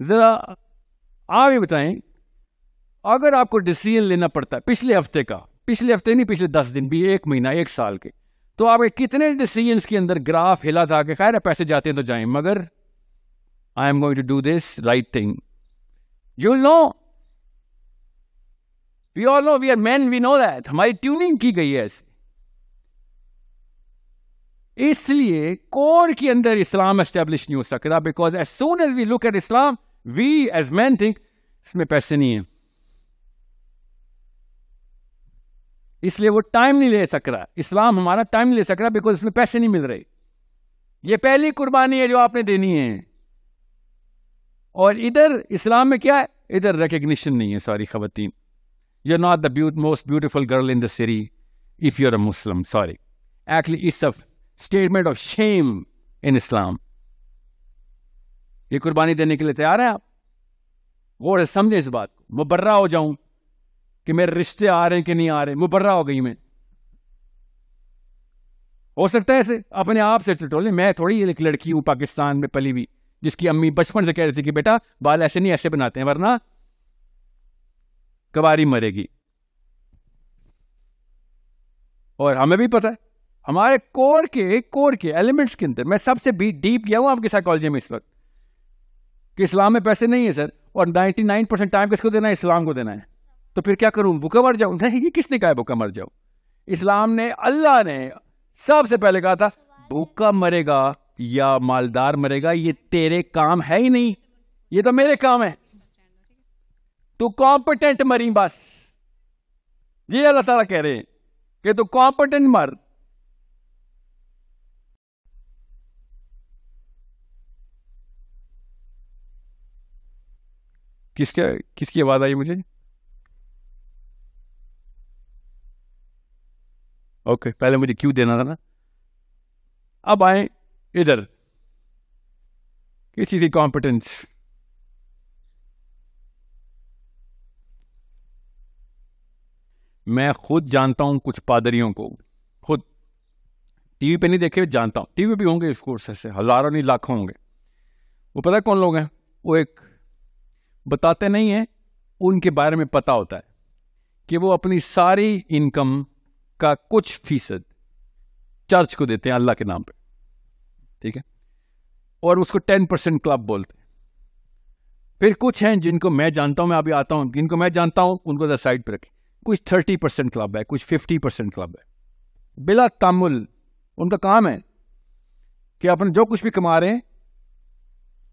ذرا آپ یہ بتائیں اگر آپ کو ڈیسیژن لینا پڑتا ہے پچھلے ہفتے کا، پچھلے ہفتے نہیں، پچھلے 10 دن بھی، 1 مہینہ، 1 سال کے، تو آپ کتنے ڈیسیژنس کے اندر گراف ہلا تھا کہ خیر ہے پیسے جاتے ہیں تو جائیں، مگر I am going to do this right thing. You know, we all know, we are men, we know that. ہماری ٹیوننگ کی گئی ہے ایسے. اس لیے کور کے اندر اسلام اسٹیبلش نہیں ہو سکتا، because as soon as we look at Islam we as man think اس میں پیسے نہیں ہیں، اس لیے وہ ٹائم نہیں لے سک رہا. اسلام ہمارا ٹائم نہیں لے سک رہا بیکاز اس میں پیسے نہیں مل رہے. یہ پہلی قربانی ہے جو آپ نے دینی ہے. اور ادھر اسلام میں کیا ہے؟ ادھر ریکگنیشن نہیں ہے. سوری خواتین، you are not the most beautiful girl in the city if you are a Muslim. Sorry, actually it's a statement of shame in Islam. یہ قربانی دینے کے لیے تیار ہیں آپ؟ غور سے سمجھیں اس بات کو. مبرہ ہو جاؤں کہ میرے رشتے آ رہے ہیں کہ نہیں آ رہے، مبرہ ہو گئی میں. ہو سکتا ہے ایسے اپنے آپ سے ٹٹولے. میں تھوڑی ایک لڑکی ہوں پاکستان میں پلی ہوئی جس کی امی بچپن سے کہہ رہی تھی کہ بیٹا بال ایسے نہیں، ایسے بناتے ہیں ورنہ کباری مرے گی. اور ہمیں بھی پتہ ہے ہمارے کور کے ایلیمنٹس کے اندر، میں سب سے ڈیپ گیا ہوں آپ کی سائیکالوجی میں اس وقت، کہ اسلام میں پیسے نہیں ہیں سر، اور 99% ٹائم کس کو دینا ہے؟ اسلام کو دینا ہے. تو پھر کیا کروں؟ بھوکا مر جاؤں؟ نہیں، یہ کس نے کہا ہے بھوکا مر جاؤ؟ اسلام نے، اللہ نے سب سے پہلے کہا تھا بھوکا مرے گا یا مالدار مرے گا یہ تیرے کام ہے ہی نہیں، یہ تو میرے کام ہے. تو کمپٹنٹ مری بس. یہ اللہ تعالیٰ کہہ رہے ہیں کہ تو کمپٹنٹ مر. کس کی آواز آئی مجھے؟ اوکے، پہلے مجھے کیوں دینا تھا نا. اب آئیں ادھر کسی کی کمپٹنس. میں خود جانتا ہوں کچھ پادریوں کو، خود ٹی وی پہ نہیں دیکھے، جانتا ہوں. ٹی وی بھی ہوں گے اس کورس سے ہزاروں نہیں لاکھوں ہوں گے. وہ پتہ ہے کون لوگ ہیں؟ وہ ایک بتاتے نہیں ہیں، ان کے بارے میں پتا ہوتا ہے کہ وہ اپنی ساری انکم کا کچھ فیصد چرچ کو دیتے ہیں اللہ کے نام پہ، ٹھیک ہے، اور اس کو 10% کلب بولتے ہیں. پھر کچھ ہیں جن کو میں جانتا ہوں، میں ابھی آتا ہوں، جن کو میں جانتا ہوں ان کو سائڈ پہ رکھیں. کچھ 30% کلب ہے، کچھ 50% کلب ہے. بلا تامل ان کا کام ہے کہ اپنے جو کچھ بھی کما رہے ہیں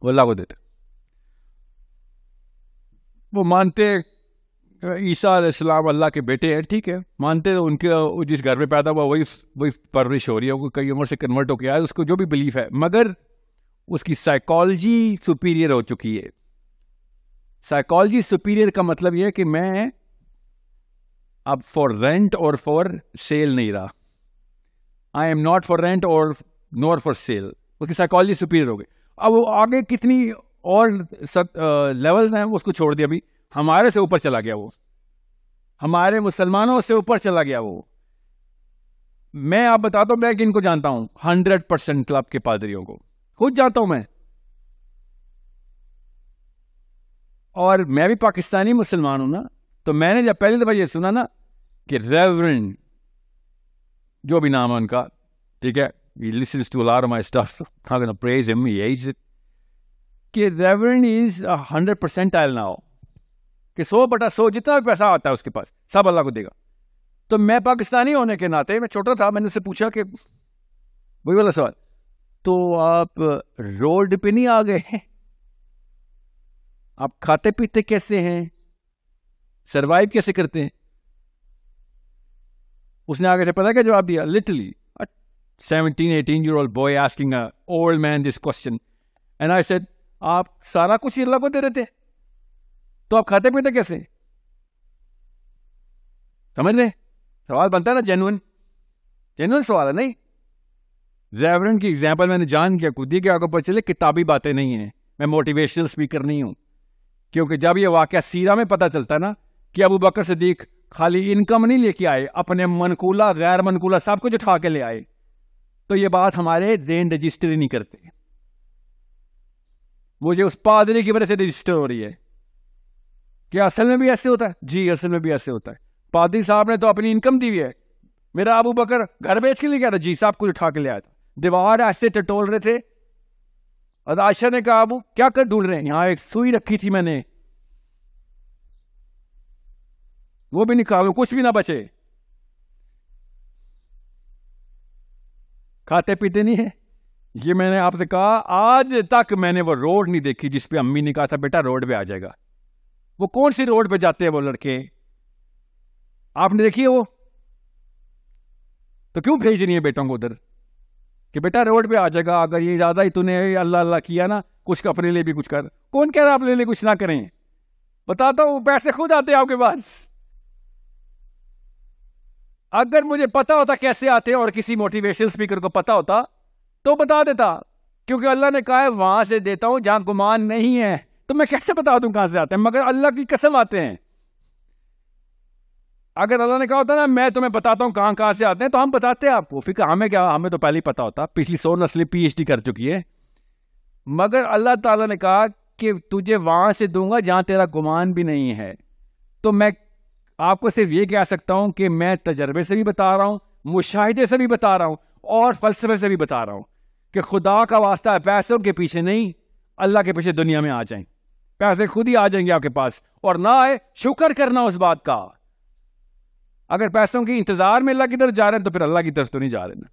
وہ اللہ کو دیتے. وہ مانتے عیسیٰ علیہ السلام اللہ کے بیٹے ہیں، ٹھیک ہے، مانتے ان کے جس گھر میں پیدا ہوا وہی پرورش ہو رہی ہے، وہ کئی عمر سے کنورٹ ہو کے آیا، اس کو جو بھی بلیف ہے، مگر اس کی سائیکالوجی سپیریئر ہو چکی ہے. سائیکالوجی سپیریئر کا مطلب یہ ہے کہ میں اب فار رینٹ اور فار سیل نہیں رہا. I am not for rent اور نور فار سیل. اس کی سائیکالوجی سپیریئر ہو گئی. اب وہ آگے کتنی اور لیولز ہیں اس کو چھوڑ دیا. ابھی ہمارے سے اوپر چلا گیا، وہ ہمارے مسلمانوں سے اوپر چلا گیا. وہ میں آپ بتاتا ہوں، میں کن کو جانتا ہوں؟ 100% کلب کے پادریوں کو خود جانتا ہوں میں. اور میں بھی پاکستانی مسلمان ہوں نا. تو میں نے جب پہلی دفعہ یہ سنا نا کہ ریورنڈ جو بھی نام ہے ان کا، ٹھیک ہے، he listens to a lot of my stuff, so I'm not gonna praise him, he hates it, کہ ریورنڈ از 100% now، کہ 100/100 جتنا بھی پیسہ آتا ہے اس کے پاس سب اللہ کو دے گا. تو میں پاکستانی ہونے کے ناطے، میں چھوٹا تھا، میں نے اس سے پوچھا کہ وہی والا سوال، تو آپ روڈ پہ نہیں آ گئے ہیں؟ آپ کھاتے پیتے کیسے ہیں؟ سروائیو کیسے کرتے ہیں؟ اس نے آگے سے پتا کیا جواب دیا؟ Literally 17-18-year-old boy asking an old man this question, and I said, آپ سارا کچھ اللہ کو دے رہے تھے تو آپ کھاتے پیتے کیسے؟ سمجھ لیں سوال بنتا ہے نا، جینوئن سوال ہے. نہیں، ریورنڈ کی ایگزامپل میں نے جان کیا خود ہی کہ آپ کو پتہ چلے کتابی باتیں نہیں ہیں، میں موٹیویشنل اسپیکر نہیں ہوں. کیونکہ جب یہ واقعہ سیرہ میں پتہ چلتا ہے نا کہ ابو بکر صدیق خالی انکم نہیں لے کے آئے، اپنے منقولہ غیر منقولہ سب کچھ اٹھا کے لے آئے، تو یہ بات ہمارے ذہن رجسٹر ہی نہیں کرتے. مجھے اس پادری کی وجہ سے رجسٹر ہو رہی ہے. کیا اصل میں بھی ایسے ہوتا ہے؟ جی اصل میں بھی ایسے ہوتا ہے. پادری صاحب نے تو اپنی انکم دی ہوئی ہے. میرا ابو بکر گھر بیچ کے لے گیا تھا، جی صاحب کچھ اٹھا کے لے آیا تھا. دیوار ایسے ٹٹول رہے تھے. عائشہ نے کہا ابو کیا کر ڈھونڈ رہے ہیں؟ یہاں ایک سوئی رکھی تھی میں نے، وہ بھی نکالو کچھ بھی نہ بچے. کھاتے پیتے نہیں ہے. یہ میں نے آپ سے کہا آج تک میں نے وہ روڈ نہیں دیکھی جس پہ امی نے کہا تھا بیٹا روڈ پہ آ جائے گا. وہ کون سی روڈ پہ جاتے ہیں وہ لڑکے؟ آپ نے دیکھی ہے وہ؟ تو کیوں بھیج رہی ہیں بیٹوں کو ادھر کہ بیٹا روڈ پہ آ جائے گا؟ اگر یہ ارادہ ہی تو نے اللہ اللہ کیا نا، کچھ اپنے لیے بھی کچھ کر. کون کہہ رہا اپنے لیے کچھ نہ کریں؟ بتاتا ہوں پیسے خود آتے ہیں آپ کے پاس. اگر مجھے پتا ہوتا کیسے آتے اور کسی موٹیویشن اسپیکر کو پتا ہوتا تو بتا دیتا، کیونکہ اللہ نے کہا ہے وہاں سے دیتا ہوں جہاں گمان نہیں ہے. تو میں کیسے بتا دوں کہاں سے آتے ہیں؟ مگر اللہ کی قسم آتے ہیں. اگر اللہ نے کہا ہوتا نا میں تمہیں بتاتا ہوں کہاں سے آتے ہیں تو ہم بتاتے ہیں آپ کو. پھر ہمیں کیا، ہمیں تو پہلے ہی پتا ہوتا، پچھلی 100 نسلیں PhD کر چکی ہے. مگر اللہ تعالیٰ نے کہا کہ تجھے وہاں سے دوں گا جہاں تیرا گمان بھی نہیں ہے. تو میں آپ کو صرف یہ کہہ سکتا ہوں کہ میں تجربے سے بھی بتا رہا ہوں، مشاہدے سے بھی بتا رہا ہوں، اور فلسفے سے بھی بتا رہا ہوں کہ خدا کا واسطہ ہے پیسوں کے پیچھے نہیں، اللہ کے پیچھے دنیا میں آ جائیں. پیسے خود ہی آ جائیں گے آپ کے پاس، اور نہ آئے شکر کرنا اس بات کا. اگر پیسوں کے انتظار میں اللہ کی طرف جا رہے ہیں تو پھر اللہ کی طرف تو نہیں جا رہے نا.